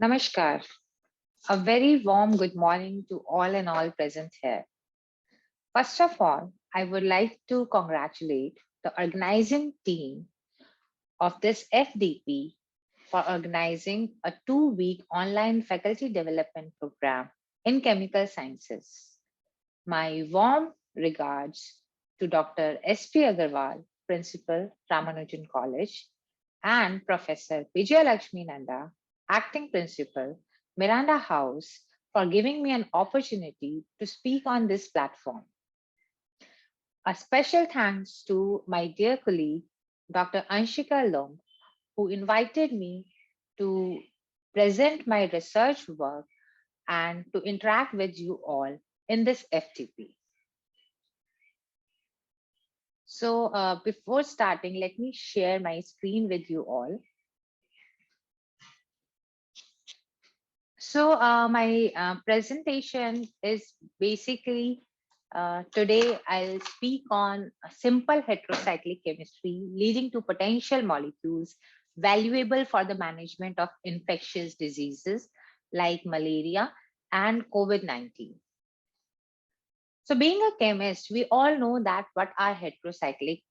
Namaskar. A very warm good morning to all and all present here. First of all, I would like to congratulate the organizing team of this FDP for organizing a 2-week online faculty development program in chemical sciences. My warm regards to Dr. S.P. Agarwal, Principal, Ramanujan College, and Professor Vijayalakshmi Nanda, Acting Principal, Miranda House, for giving me an opportunity to speak on this platform. A special thanks to my dear colleague, Dr. Anshika Lom, who invited me to present my research work and to interact with you all in this FTP. So before starting, let me share my screen with you all. So my presentation is basically today I'll speak on a simple heterocyclic chemistry leading to potential molecules valuable for the management of infectious diseases like malaria and COVID-19. So being a chemist, we all know that what are heterocyclic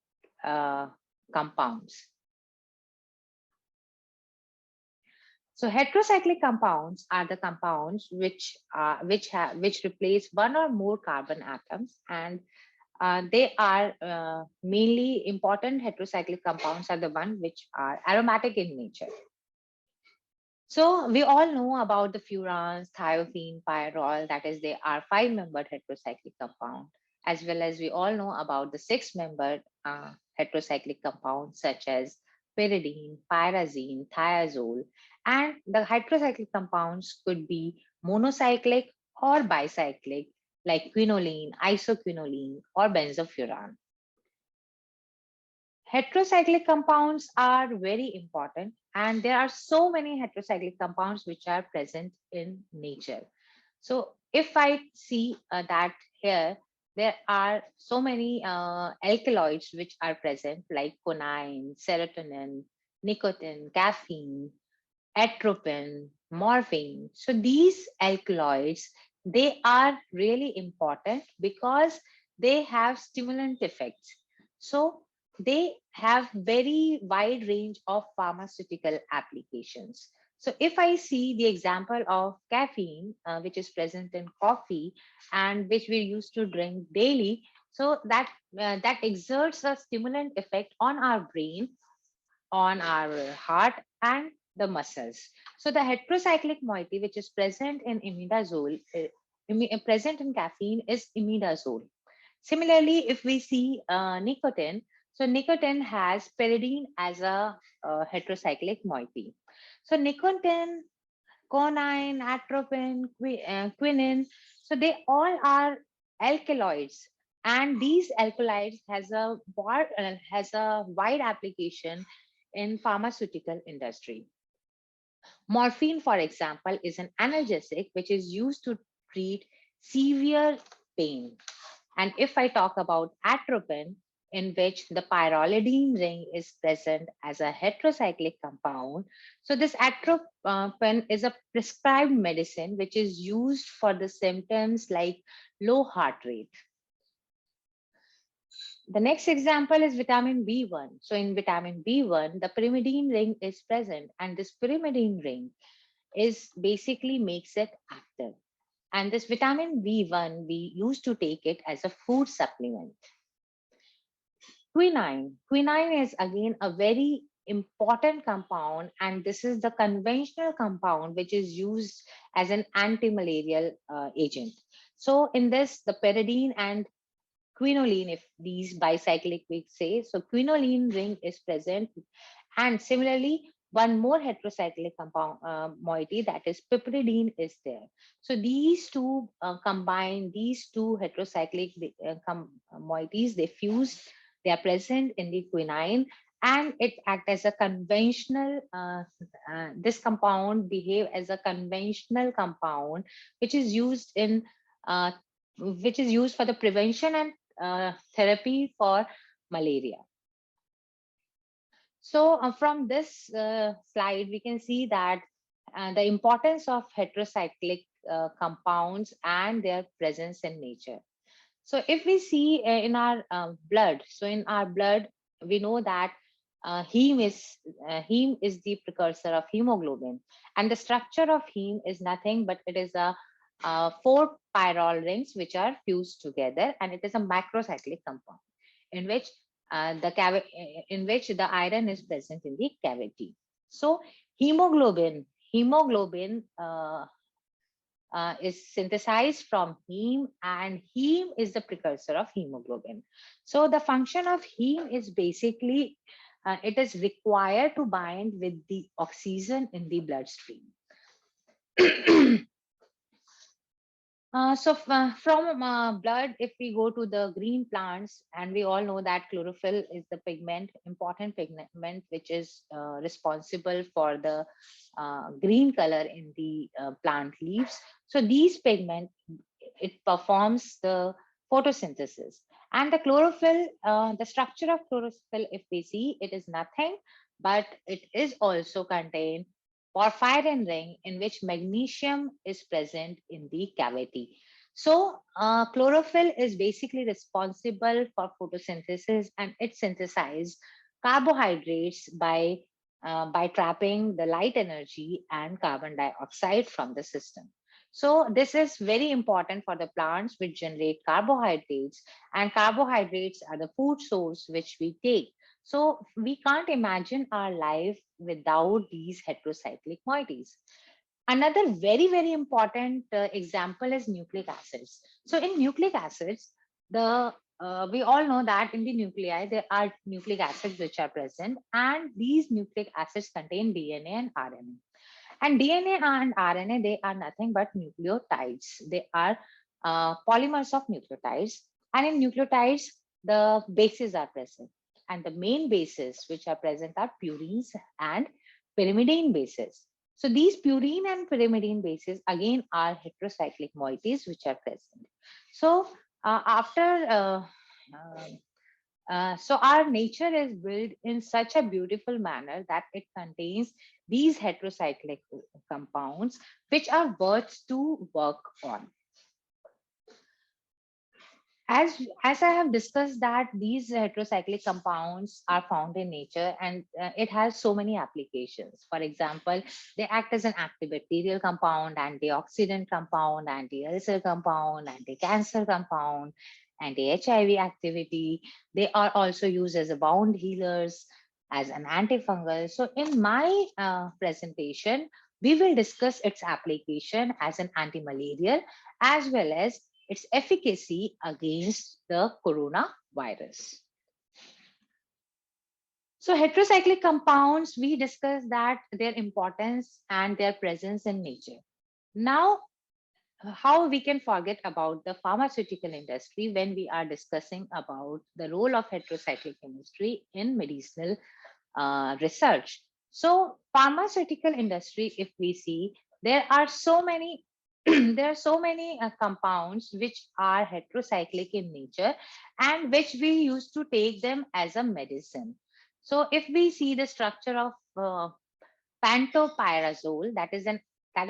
compounds. So heterocyclic compounds are the compounds which replace one or more carbon atoms, and they are mainly important heterocyclic compounds are the one which are aromatic in nature. So we all know about the furans, thiophene, pyrrole, that is they are 5-membered heterocyclic compound, as well as we all know about the 6-membered heterocyclic compounds such as pyridine, pyrazine, thiazole, and the heterocyclic compounds could be monocyclic or bicyclic like quinoline, isoquinoline, or benzofuran. Heterocyclic compounds are very important, and there are so many heterocyclic compounds which are present in nature. So if I see that here, there are so many alkaloids which are present like quinine, serotonin, nicotine, caffeine, atropine, morphine. So these alkaloids, they are really important because they have stimulant effects. So they have very wide range of pharmaceutical applications. So if I see the example of caffeine, which is present in coffee and which we used to drink daily, so that exerts a stimulant effect on our brain, on our heart, and the muscles. So the heterocyclic moiety which is present in imidazole, present in caffeine is imidazole. Similarly, if we see nicotine, so nicotine has pyridine as a heterocyclic moiety. So nicotine, conine, atropine, quinine, so they all are alkaloids, and these alkaloids has a wide application in pharmaceutical industry. Morphine, for example, is an analgesic which is used to treat severe pain. And if I talk about atropine, in which the pyrrolidine ring is present as a heterocyclic compound. So this atropine is a prescribed medicine which is used for the symptoms like low heart rate. The next example is vitamin B1. So in vitamin B1, the pyrimidine ring is present, and this pyrimidine ring is basically makes it active. And this vitamin B1, we used to take it as a food supplement. Quinine. Quinine is again a very important compound, and this is the conventional compound which is used as an anti-malarial agent. So in this, the pyridine and quinoline, if these bicyclic we say, so quinoline ring is present, and similarly one more heterocyclic compound moiety, that is piperidine, is there. So these two combine, these two heterocyclic moieties, they fuse, they are present in the quinine, and it act as a conventional this compound behave as a conventional compound which is used in which is used for the prevention and therapy for malaria. So from this slide, we can see that the importance of heterocyclic compounds and their presence in nature. So if we see in our blood, so in our blood, we know that heme is the precursor of hemoglobin, and the structure of heme is nothing but it is a four pyrrole rings which are fused together, and it is a macrocyclic compound in which in which the iron is present in the cavity. So hemoglobin is synthesized from heme, and heme is the precursor of hemoglobin. So the function of heme is basically it is required to bind with the oxygen in the bloodstream. From blood, if we go to the green plants, and we all know that chlorophyll is the important pigment, which is responsible for the green color in the plant leaves. So these pigment, it performs the photosynthesis. And the chlorophyll, the structure of chlorophyll, if we see, it is nothing, but it is also contained porphyrin ring in which magnesium is present in the cavity. So chlorophyll is basically responsible for photosynthesis, and it synthesizes carbohydrates by trapping the light energy and carbon dioxide from the system. So this is very important for the plants which generate carbohydrates, and carbohydrates are the food source which we take. So we can't imagine our life without these heterocyclic moieties. Another very important example is nucleic acids. So in nucleic acids, the we all know that in the nuclei there are nucleic acids which are present, and these nucleic acids contain DNA and RNA. And DNA and RNA, they are nothing but nucleotides. They are polymers of nucleotides. And in nucleotides, the bases are present. And the main bases which are present are purines and pyrimidine bases. So these purine and pyrimidine bases again are heterocyclic moieties which are present. So after so our nature is built in such a beautiful manner that it contains these heterocyclic compounds which are worth to work on. As I have discussed that these heterocyclic compounds are found in nature, and it has so many applications. For example, they act as an antibacterial compound, antioxidant compound, anti-ulcer compound, anti-cancer compound, anti-HIV activity. They are also used as a wound healers, as an antifungal. So in my presentation, we will discuss its application as an antimalarial as well as its efficacy against the coronavirus. So heterocyclic compounds, we discussed that their importance and their presence in nature. Now, how we can forget about the pharmaceutical industry when we are discussing about the role of heterocyclic chemistry in medicinal research. So pharmaceutical industry, if we see, there are so many there are so many compounds which are heterocyclic in nature and which we used to take them as a medicine. So if we see the structure of pantopyrazole, that is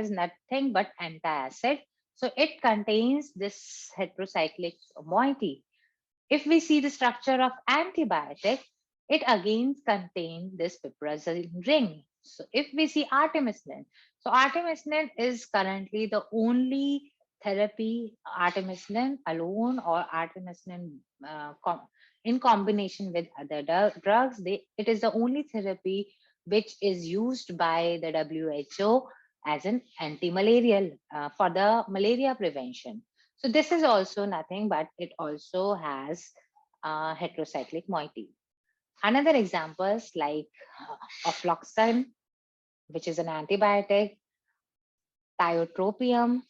nothing but antacid. So it contains this heterocyclic moiety. If we see the structure of antibiotic, it again contains this piperazine ring. So if we see artemisinin, so artemisinin is currently the only therapy, artemisinin alone or artemisinin in combination with other drugs, it is the only therapy which is used by the WHO as an anti-malarial for the malaria prevention. So this is also nothing but it also has heterocyclic moiety. Another examples like ofloxacin, which is an antibiotic, tiotropium,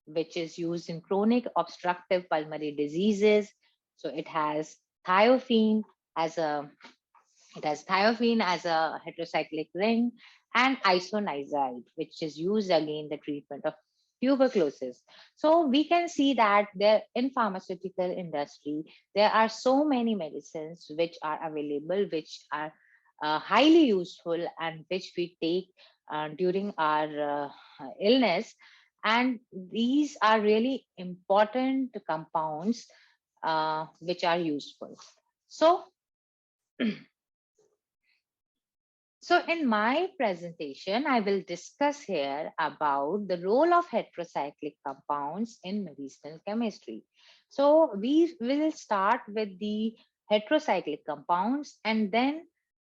which is used in chronic obstructive pulmonary diseases. So it has thiophene as a heterocyclic ring, and isoniazid, which is used again in the treatment of tuberculosis. So we can see that there in pharmaceutical industry, there are so many medicines which are available, which are highly useful and which we take during our illness, and these are really important compounds which are useful. So, so in my presentation, I will discuss here about the role of heterocyclic compounds in medicinal chemistry. So we will start with the heterocyclic compounds, and then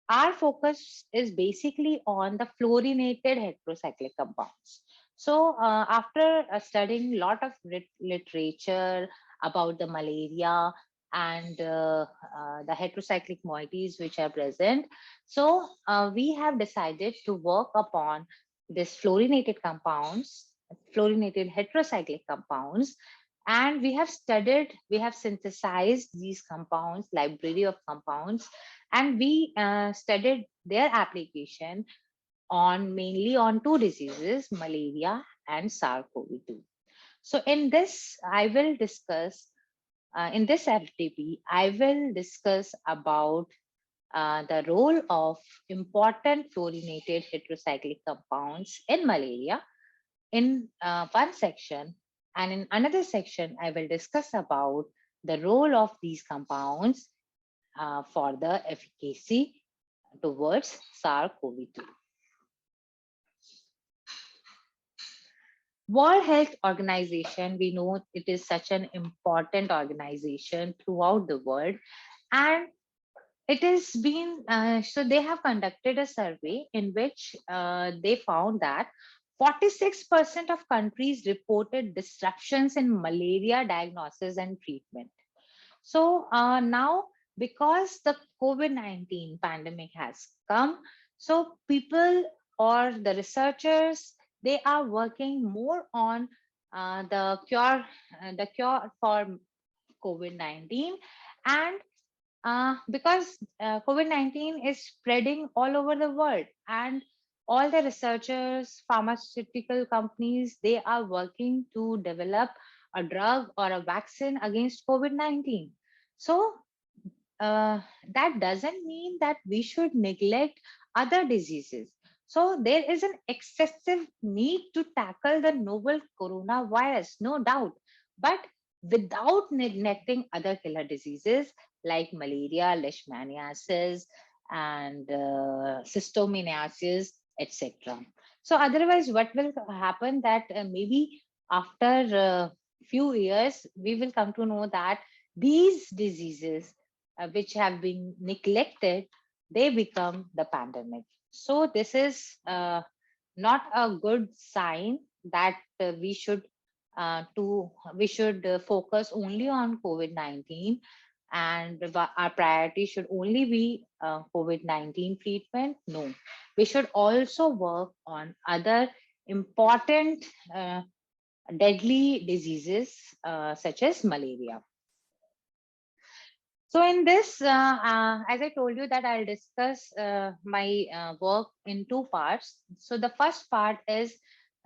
our focus is basically on the fluorinated heterocyclic compounds. So after studying a lot of literature about the malaria and the heterocyclic moieties which are present, so we have decided to work upon this fluorinated compounds, fluorinated heterocyclic compounds, and we have synthesized these compounds, library of compounds, and we studied their application on mainly on two diseases, malaria and SARS-CoV-2. So in this, I will discuss in this FTP, I will discuss about the role of important fluorinated heterocyclic compounds in malaria in one section, and in another section, I will discuss about the role of these compounds for the efficacy towards SARS-CoV-2. World Health Organization, we know it is such an important organization throughout the world, and it has been, so they have conducted a survey in which they found that 46% of countries reported disruptions in malaria diagnosis and treatment. So now, because the COVID-19 pandemic has come, so people or the researchers, they are working more on the cure for COVID-19, and because COVID-19 is spreading all over the world, and all the researchers, pharmaceutical companies, they are working to develop a drug or a vaccine against COVID-19. So that doesn't mean that we should neglect other diseases. So there is an excessive need to tackle the novel coronavirus, no doubt, but without neglecting other killer diseases like malaria, leishmaniasis, and cysticercosis, etc. So otherwise, what will happen that maybe after a few years, we will come to know that these diseases which have been neglected, they become the pandemic. So this is not a good sign that we should focus only on COVID-19, and our priority should only be COVID-19 treatment. No, we should also work on other important deadly diseases such as malaria. So in this, as I told you that I'll discuss my work in two parts. So the first part is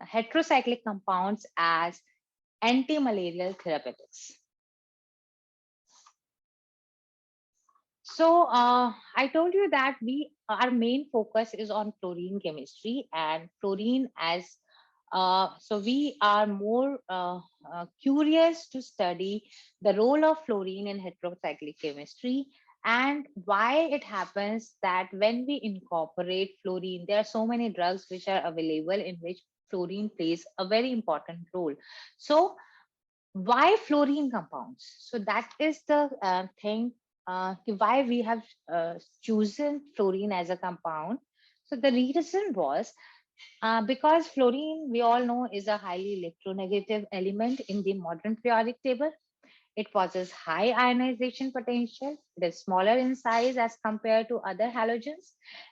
heterocyclic compounds as anti-malarial therapeutics. So I told you that our main focus is on fluorine chemistry, and fluorine as so we are more curious to study the role of fluorine in heterocyclic chemistry, and why it happens that when we incorporate fluorine, there are so many drugs which are available in which fluorine plays a very important role. So why fluorine compounds? So that is the thing, why we have chosen fluorine as a compound. So the reason was because fluorine, we all know, is a highly electronegative element in the modern periodic table. It possesses high ionization potential. It is smaller in size as compared to other halogens.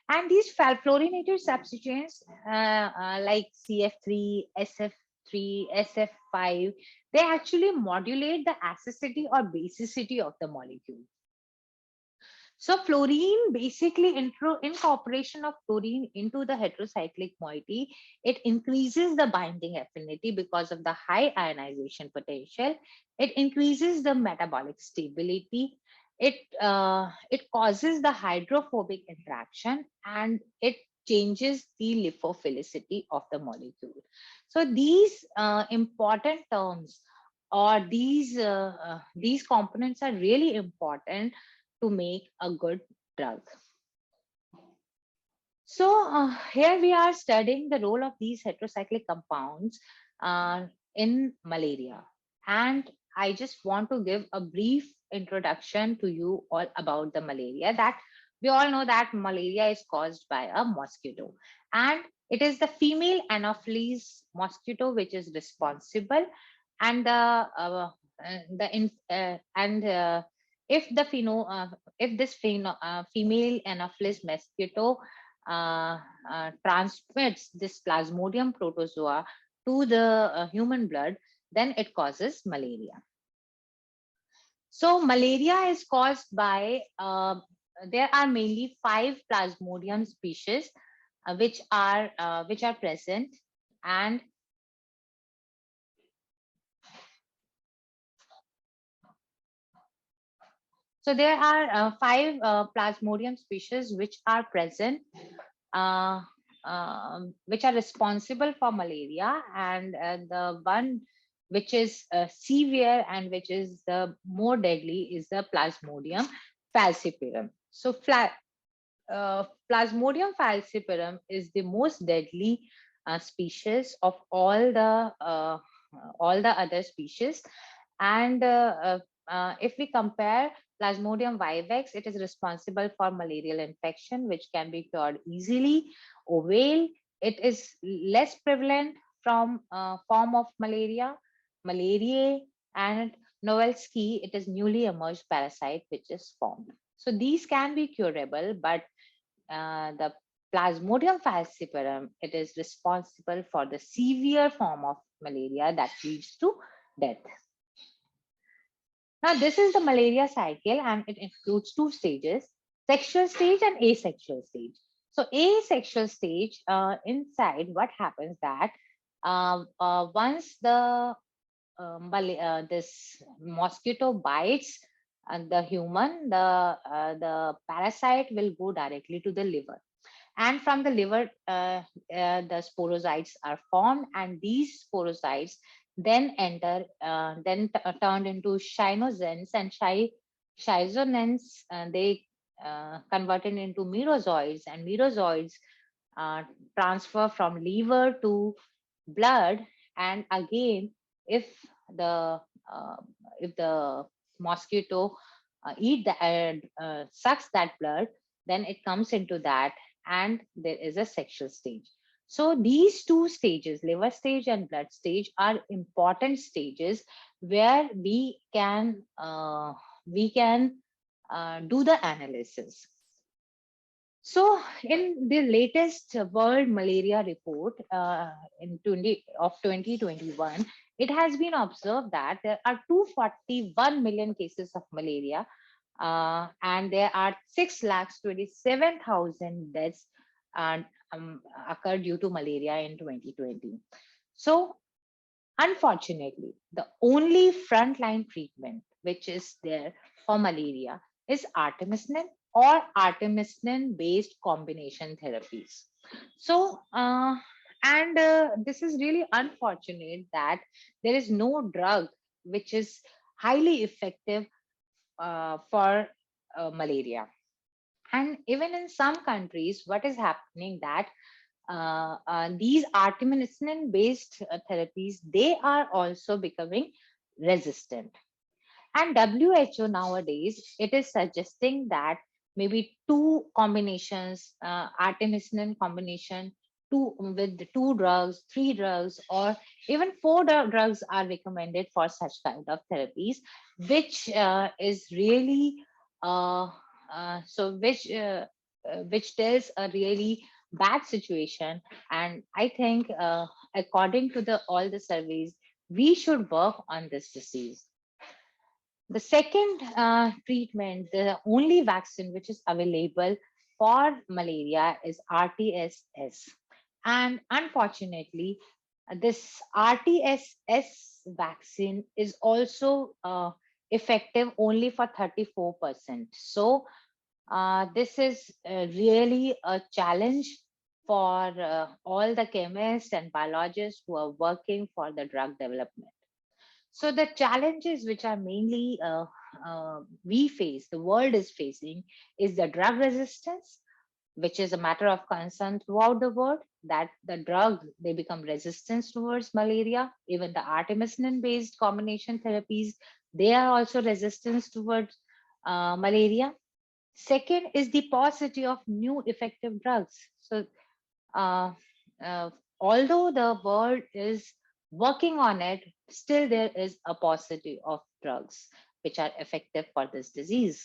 And these fluorinated substituents like CF3, SF3, SF5, they actually modulate the acidity or basicity of the molecule. So fluorine, basically incorporation of fluorine into the heterocyclic moiety, it increases the binding affinity because of the high ionization potential. It increases the metabolic stability. It causes the hydrophobic interaction, and it changes the lipophilicity of the molecule. So these important terms, or these components are really important to make a good drug. So here we are studying the role of these heterocyclic compounds in malaria. And I just want to give a brief introduction to you all about the malaria. That we all know that malaria is caused by a mosquito, and it is the female Anopheles mosquito which is responsible. And the in, and if the if this female Anopheles mosquito transmits this Plasmodium protozoa to the human blood, then it causes malaria. So malaria is caused by, there are mainly 5 Plasmodium species which are present. And so there are 5 Plasmodium species which are present, uh, which are responsible for malaria. And the one which is severe and which is the more deadly is the Plasmodium falciparum. So Plasmodium falciparum is the most deadly species of all the other species. And if we compare Plasmodium vivax, it is responsible for malarial infection, which can be cured easily. Ovale, it is less prevalent from form of malaria. Malariae and Novelski, it is newly emerged parasite which is formed. So these can be curable, but the Plasmodium falciparum, it is responsible for the severe form of malaria that leads to death. Now, this is the malaria cycle, and it includes 2 stages: sexual stage and asexual stage. So, asexual stage, inside, what happens that once this mosquito bites the human, the parasite will go directly to the liver, and from the liver the sporozoites are formed, and these sporozoites then turned into cyanogens, and cyanogens they converted into merozoites, and merozoites uh, transfer from liver to blood. And again, if the uh, if the mosquito sucks that blood, then it comes into that, and there is a sexual stage. So these 2 stages, liver stage and blood stage, are important stages where we can do the analysis. So, in the latest World Malaria Report in 2021, it has been observed that there are 241 million cases of malaria, and there are 6,27,000 deaths and occurred due to malaria in 2020. So, unfortunately, the only frontline treatment which is there for malaria is artemisinin or artemisinin based combination therapies. So, and this is really unfortunate that there is no drug which is highly effective for malaria. And even in some countries, what is happening that these artemisinin based therapies, they are also becoming resistant. And WHO nowadays, it is suggesting that maybe 2 combinations, artemisinin combination, with 2 drugs, 3 drugs, or even 4 drugs are recommended for such kind of therapies, which is really uh, so which tells a really bad situation. And I think, according to the all the surveys, we should work on this disease. The second treatment, the only vaccine which is available for malaria is RTSS. And unfortunately, this RTSS vaccine is also effective only for 34%. So, this is really a challenge for all the chemists and biologists who are working for the drug development. So the challenges which are mainly we face, the world is facing, is the drug resistance, which is a matter of concern throughout the world, that the drug, they become resistant towards malaria. Even the artemisinin based combination therapies, they are also resistant towards malaria. Second is the paucity of new effective drugs. So uh, uh, although the world is working on it, still there is a paucity of drugs which are effective for this disease.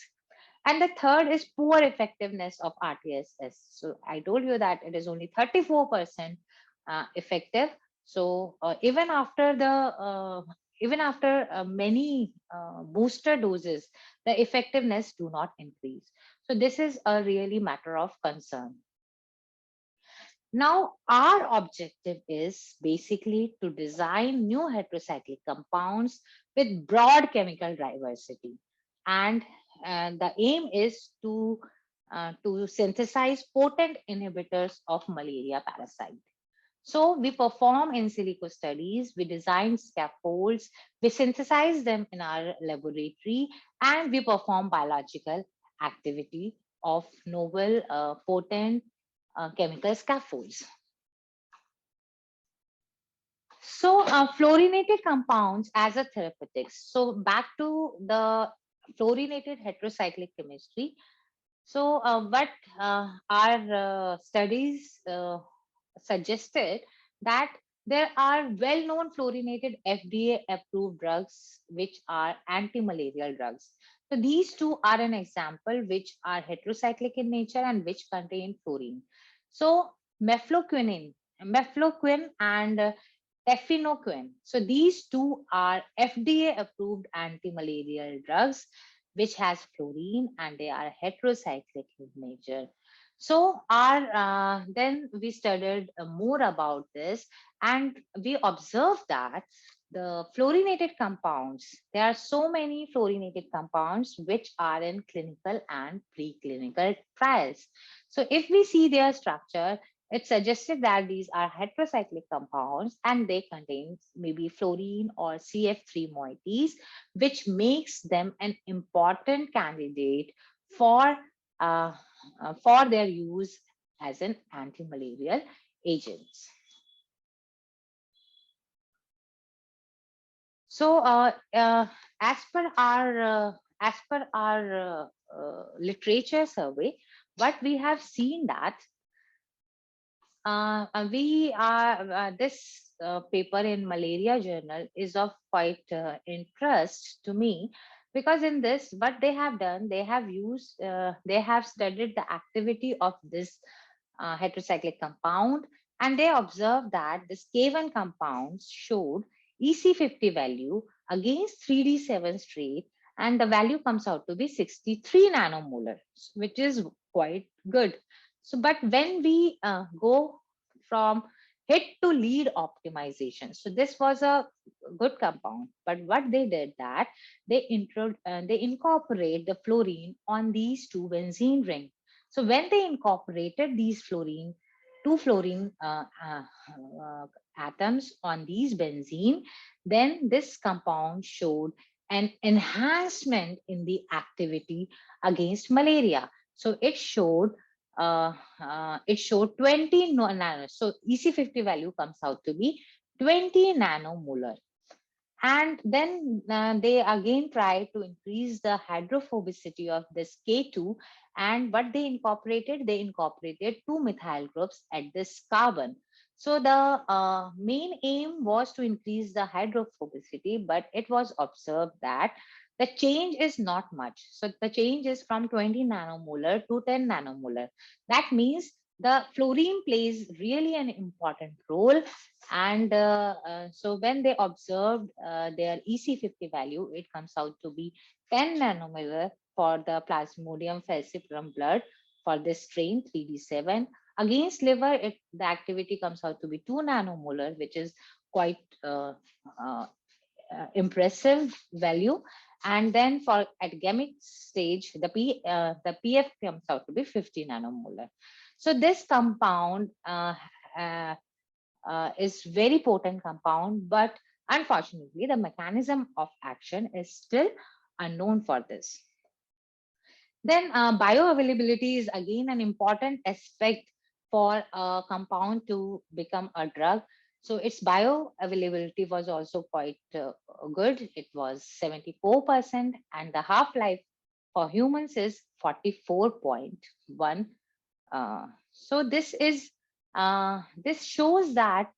And the third is poor effectiveness of RTSS. So I told you that it is only 34% effective. So even after many booster doses, the effectiveness do not increase. So this is a really matter of concern. Now, our objective is basically to design new heterocyclic compounds with broad chemical diversity. And the aim is to synthesize potent inhibitors of malaria parasite. So we perform in silico studies, we design scaffolds, we synthesize them in our laboratory, and we perform biological activity of novel potent chemical scaffolds. So, fluorinated compounds as a therapeutics. So, back to the fluorinated heterocyclic chemistry. So, what our studies suggested that there are well-known fluorinated FDA-approved drugs which are anti-malarial drugs. So, these two are an example which are heterocyclic in nature and which contain fluorine. So, mefloquine and tefenoquine. So these two are FDA approved anti-malarial drugs which has fluorine and they are heterocyclic in nature. So our then we studied more about this and we observed that the fluorinated compounds, there are so many fluorinated compounds which are in clinical and preclinical trials. So if we see their structure, it suggested that these are heterocyclic compounds and they contain maybe fluorine or CF3 moieties, which makes them an important candidate for, for their use as an anti-malarial agents. So, as per our literature survey, what we have seen that we are this paper in Malaria Journal is of quite interest to me because in this, what they have done, they have studied the activity of this heterocyclic compound, and they observed that this K1 compounds showed EC50 value against 3D7 straight, and the value comes out to be 63 nanomolar, which is quite good. So, but when we go from hit to lead optimization, so this was a good compound, but what they did that they incorporate the fluorine on these two benzene ring. So when they incorporated these two fluorine atoms on these benzene, then this compound showed an enhancement in the activity against malaria. So it showed 20 nano. So EC50 value comes out to be 20 nanomolar. And then they again try to increase the hydrophobicity of this K2. And what they incorporated two methyl groups at this carbon. So the main aim was to increase the hydrophobicity, but it was observed that the change is not much. So the change is from 20 nanomolar to 10 nanomolar. That means the fluorine plays really an important role. And so when they observed their EC50 value, it comes out to be 10 nanomolar for the Plasmodium falciparum blood for this strain 3D7. Against liver, the activity comes out to be 2 nanomolar, which is quite impressive value. And then for at gamete stage, the PF comes out to be 50 nanomolar. So this compound uh, is very potent compound, but unfortunately, the mechanism of action is still unknown for this. Then bioavailability is again an important aspect for a compound to become a drug. So its bioavailability was also quite good. It was 74%, and the half-life for humans is 44.1. So this shows that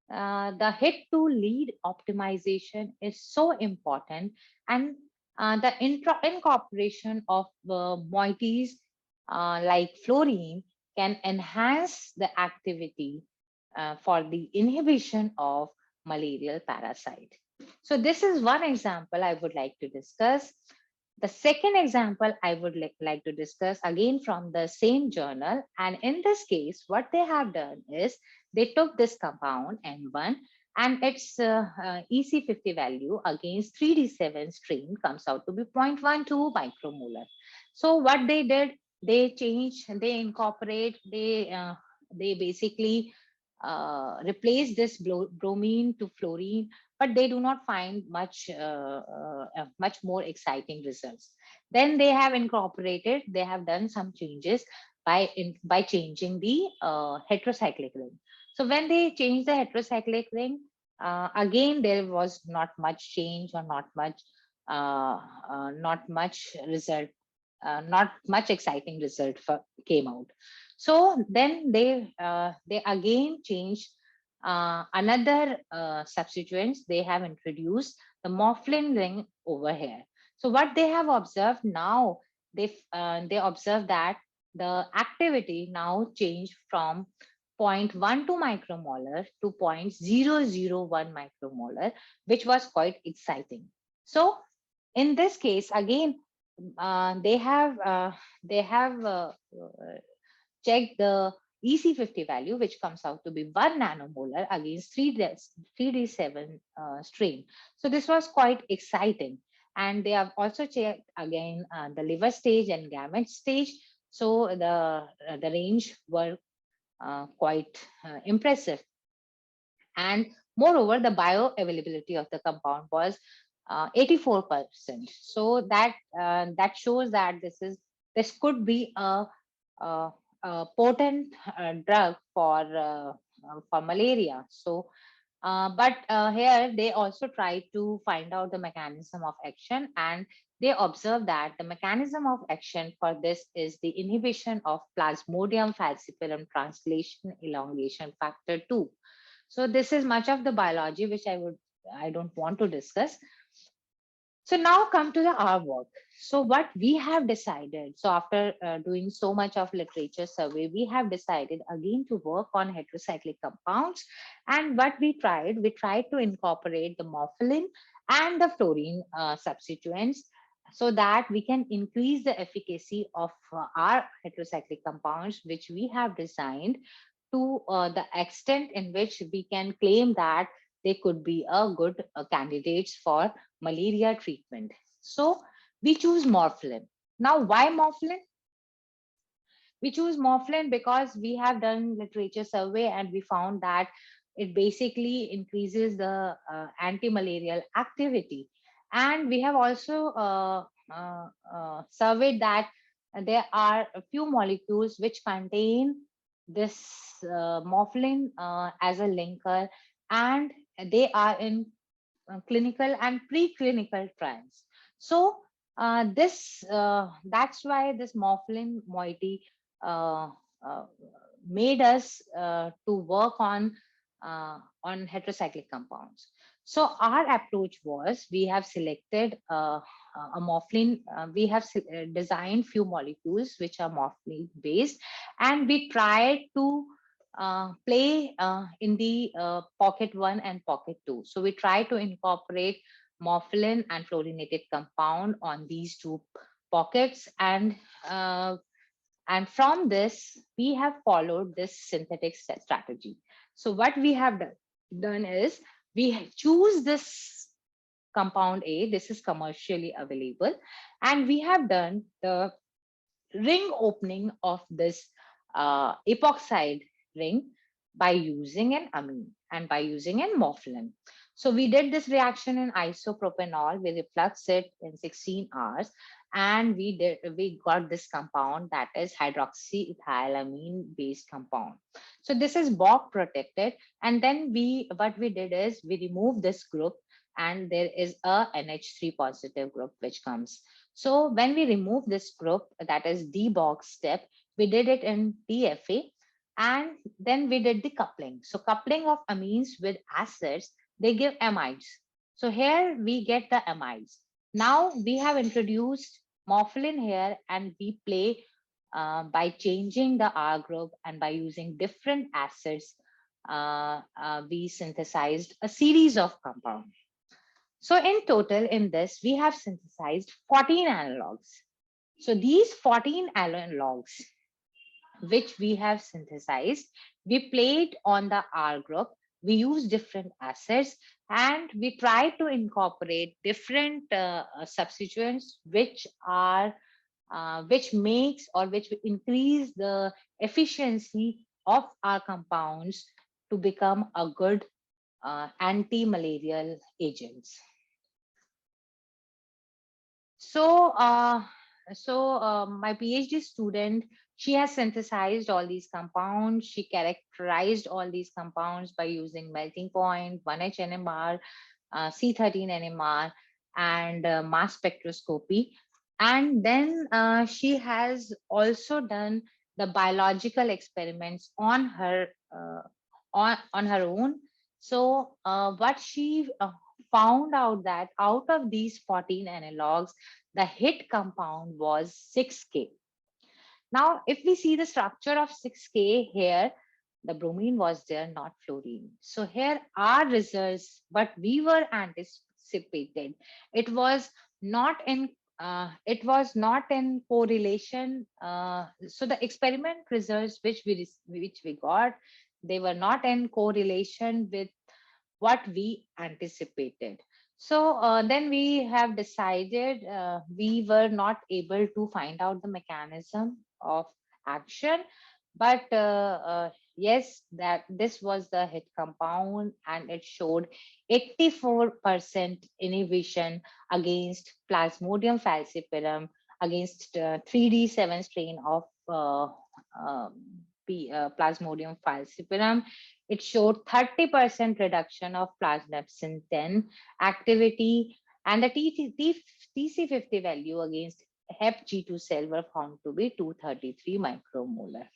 the hit to lead optimization is so important, and the incorporation of moieties like fluorine can enhance the activity for the inhibition of malarial parasite. So this is one example I would like to discuss. The second example I would like to discuss again from the same journal. And in this case, what they have done is they took this compound N1 and its EC50 value against 3D7 strain comes out to be 0.12 micromolar. So what they did, they incorporate, they basically replace this bromine to fluorine, but they do not find much more exciting results. Then they have incorporated, they have done some changes by changing the heterocyclic ring. So when they changed the heterocyclic ring, again there was not much change, or not much result, not much exciting result came out. So then they again changed another substituents. They have introduced the morphine ring over here. So what they have observed now, they observe that the activity now changed from 0.12 micromolar to 0.001 micromolar, which was quite exciting. So in this case, again, they have check the EC50 value, which comes out to be 1 nanomolar against 3D7 strain. So this was quite exciting. And they have also checked again the liver stage and gamete stage. So the range were quite impressive. And moreover, the bioavailability of the compound was 84%. So that shows that this could be a, a potent drug for malaria. So but here they also try to find out the mechanism of action, and they observe that the mechanism of action for this is the inhibition of Plasmodium falciparum translation elongation factor 2. So this is much of the biology which I don't want to discuss. So now come to our work. So what we have decided, so after doing so much of literature survey, we have decided again to work on heterocyclic compounds. And what we tried to incorporate the morphine and the fluorine substituents, so that we can increase the efficacy of our heterocyclic compounds, which we have designed to the extent in which we can claim that they could be a good candidates for malaria treatment. So we choose morphine. Now, why morphine? We choose morphine because we have done literature survey and we found that it basically increases the anti-malarial activity. And we have also surveyed that there are a few molecules which contain this morphine as a linker, and they are in clinical and preclinical trials. So that's why this morphine moiety uh, uh, made us to work on heterocyclic compounds. So our approach was, we have selected a morphine, we have designed few molecules which are morphine based, and we tried to play in the pocket 1 and pocket 2. So we try to incorporate morphine and fluorinated compound on these two pockets, and from this we have followed this synthetic strategy. So what we have done is, we choose this compound A. This is commercially available. And we have done the ring opening of this epoxide ring by using an amine and by using an morpholin. So we did this reaction in isopropanol. We refluxed it in 16 hours, and we got this compound that is hydroxyethylamine based compound. So this is Bock protected, and then we what we did is we removed this group, and there is a NH3 positive group which comes. So when we remove this group, that is debox step, we did it in TFA, and then we did the coupling. So coupling of amines with acids, they give amides. So here we get the amides. Now we have introduced morpholin here, and we play by changing the R group and by using different acids, we synthesized a series of compounds. So in total, in this, we have synthesized 14 analogs. So these 14 analogs, which we have synthesized, we played on the R group, we use different acids, and we try to incorporate different substituents which makes or which increase the efficiency of our compounds to become a good anti-malarial agents. So my PhD student, she has synthesized all these compounds. She characterized all these compounds by using melting point, 1H NMR, C13 NMR, and mass spectroscopy. And then she has also done the biological experiments on her on her own. So what she found out that out of these 14 analogs, the hit compound was 6K. Now, if we see the structure of 6K here, the bromine was there, not fluorine. So here are results, but we were anticipated. It was not in correlation. So the experiment results which we got, they were not in correlation with what we anticipated. So then we have decided, we were not able to find out the mechanism of action, but yes, that this was the hit compound, and it showed 84% inhibition against Plasmodium falciparum, against 3D7 strain of Plasmodium falciparum. It showed 30% reduction of plasmapsin 10 activity, and the TC50 value against Hep G2 cell were found to be 233 micromolar.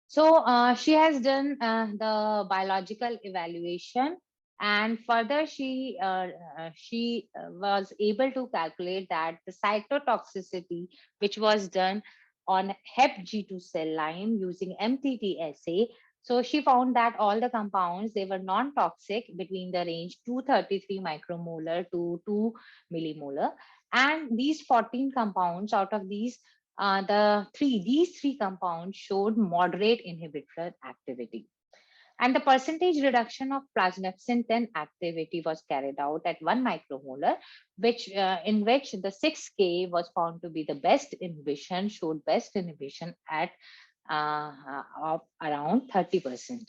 So she has done the biological evaluation, and further she was able to calculate that the cytotoxicity, which was done on Hep G2 cell line using MTT assay. So she found that all the compounds, they were non-toxic between the range 233 micromolar to 2 millimolar. And these 14 compounds, out of these, these three compounds showed moderate inhibitor activity. And the percentage reduction of plasmapsin 10 activity was carried out at 1 micromolar, in which the 6K was found to be the best inhibition, showed best inhibition at of around 30%.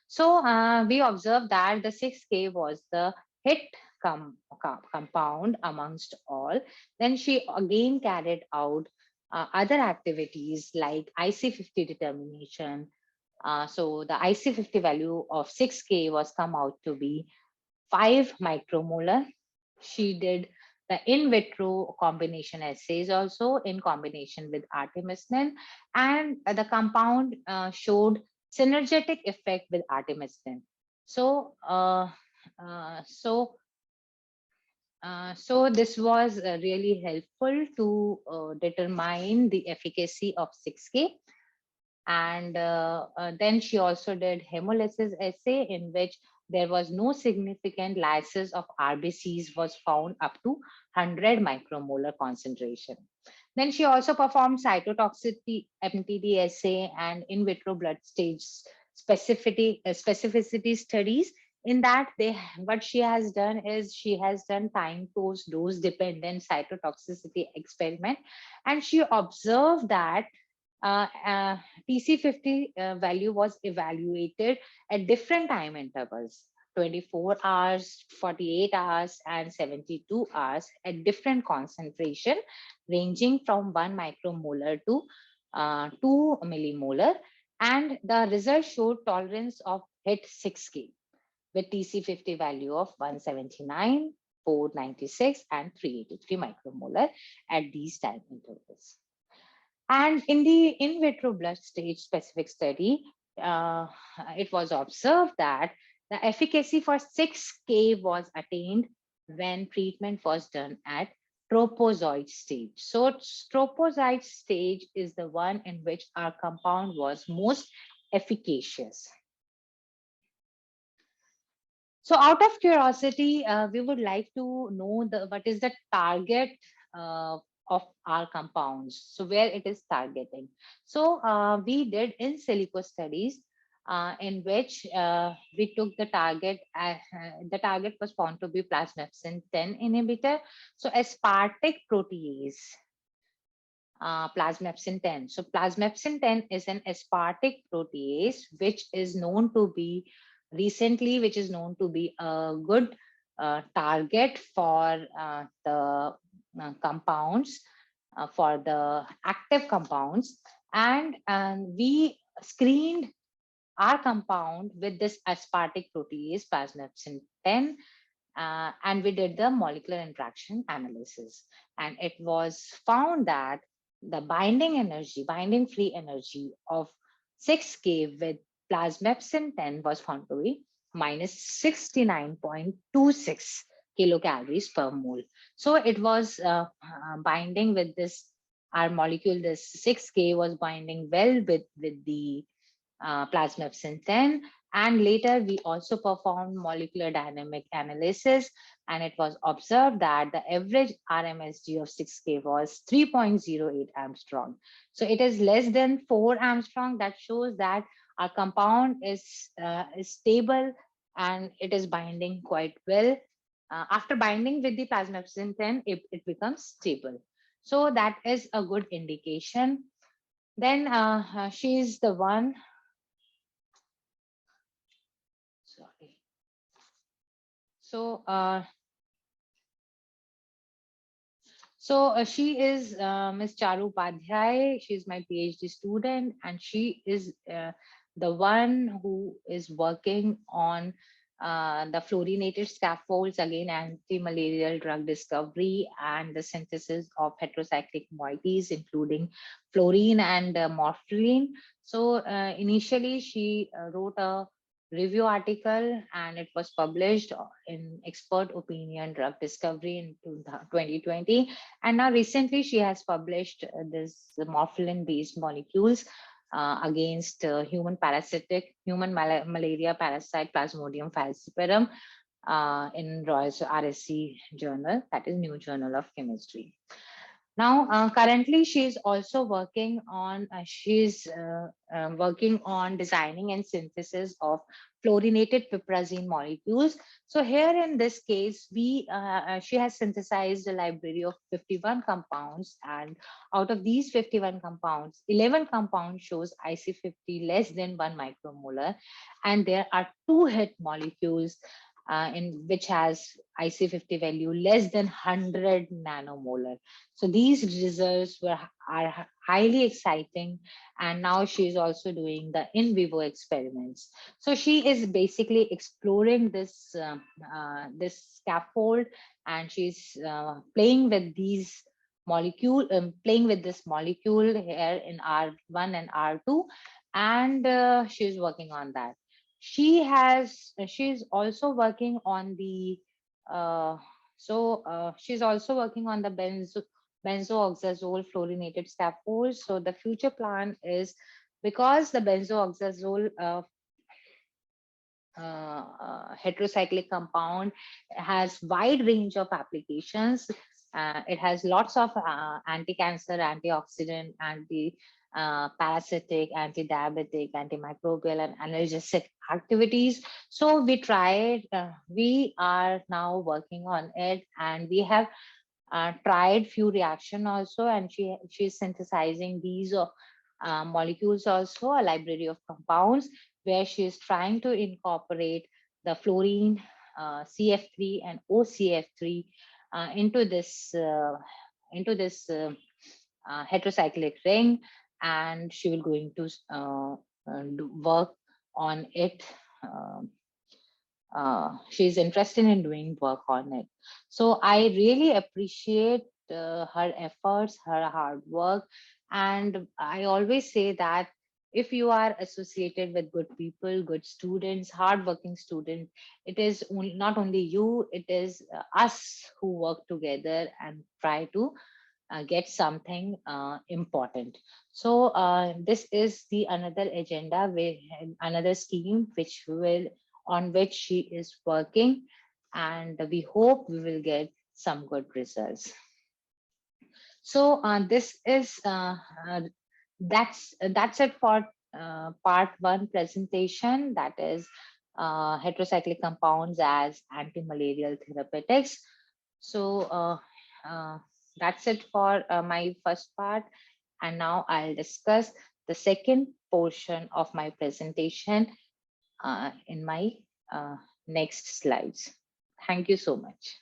So we observed that the 6K was the hit compound amongst all. Then she again carried out other activities like IC50 determination. So the IC50 value of 6K was come out to be 5 micromolar. She did the in vitro combination assays also in combination with artemisinin, and the compound showed synergetic effect with artemisinin. So so this was really helpful to determine the efficacy of 6K. And then she also did hemolysis assay, in which there was no significant lysis of RBCs was found up to 100 micromolar concentration. Then she also performed cytotoxicity MTD assay and in vitro blood stage specificity studies, In that, what she has done is she has done time course dose dependent cytotoxicity experiment, and she observed that uh, uh, TC50 value was evaluated at different time intervals, 24 hours, 48 hours, and 72 hours at different concentration, ranging from 1 micromolar to 2 millimolar. And the results showed tolerance of HIT 6K with TC50 value of 179, 496, and 383 micromolar at these time intervals. And in the in vitro blood stage specific study, it was observed that the efficacy for 6K was attained when treatment was done at tropozoite stage. So tropozoite stage is the one in which our compound was most efficacious. So out of curiosity, we would like to know what is the target uh, of our compounds. So where it is targeting. So we did in silico studies in which we took the target was found to be plasmapsin 10 inhibitor. So aspartic protease, plasmapsin 10. So plasmapsin 10 is an aspartic protease, which is known to be which is known to be a good target for the compounds, for the active compounds. And we screened our compound with this aspartic protease, plasmapsin 10, and we did the molecular interaction analysis. And it was found that the binding free energy of 6K with plasmapsin 10 was found to be minus 69.26 kilocalories per mole. So it was binding with this, our molecule, this 6K was binding well with the plasmapsin 10. And later, we also performed molecular dynamic analysis, and it was observed that the average RMSD of 6K was 3.08 Armstrong. So it is less than 4 Armstrong. That shows that our compound is stable and it is binding quite well. After binding with the plasmapsin 10, it becomes stable. So that is a good indication. Then she is the one. Sorry. So, she is Miss Charu Upadhyay. She's my PhD student, and she is the one who is working on the fluorinated scaffolds, again, anti-malarial drug discovery and the synthesis of heterocyclic moieties, including fluorine and morphine. So, initially, she wrote a review article and it was published in Expert Opinion Drug Discovery in 2020. And now recently she has published this morphine based molecules against human malaria parasite Plasmodium falciparum in Roy's RSC journal, that is New Journal of Chemistry. Now, currently, she's also working on working on designing and synthesis of fluorinated piperazine molecules. So here in this case, she has synthesized a library of 51 compounds, and out of these 51 compounds, 11 compounds shows IC50 less than 1 micromolar, and there are 2 hit molecules in which has IC50 value less than 100 nanomolar. So these results are highly exciting, and now she is also doing the in vivo experiments. So she is basically exploring this scaffold, and she's playing with these playing with this molecule here in R1 and R2, and she's working on that. She's also working on the she's also working on the benzoxazole fluorinated scaffolds. So the future plan is, because the benzoxazole heterocyclic compound has wide range of applications. It has lots of anti-cancer, antioxidant, parasitic, anti-diabetic, antimicrobial, and analgesic activities. So we are now working on it, and we have tried few reaction also, and she's synthesizing these molecules also, a library of compounds, where she is trying to incorporate the fluorine, CF3 and OCF3 into this heterocyclic ring, and she will going to work on it. um she's interested in doing work on it. So I really appreciate her efforts, her hard work. And I always say that if you are associated with good people, good students, hardworking students, it is not only you, it is us who work together and try to get something important. So this is the another agenda, another scheme which will on which she is working, and we hope we will get some good results. So this is that's it for part one presentation, that is heterocyclic compounds as anti-malarial therapeutics. So that's it for my first part, and now I'll discuss the second portion of my presentation in my uh, next slides. Thank you so much.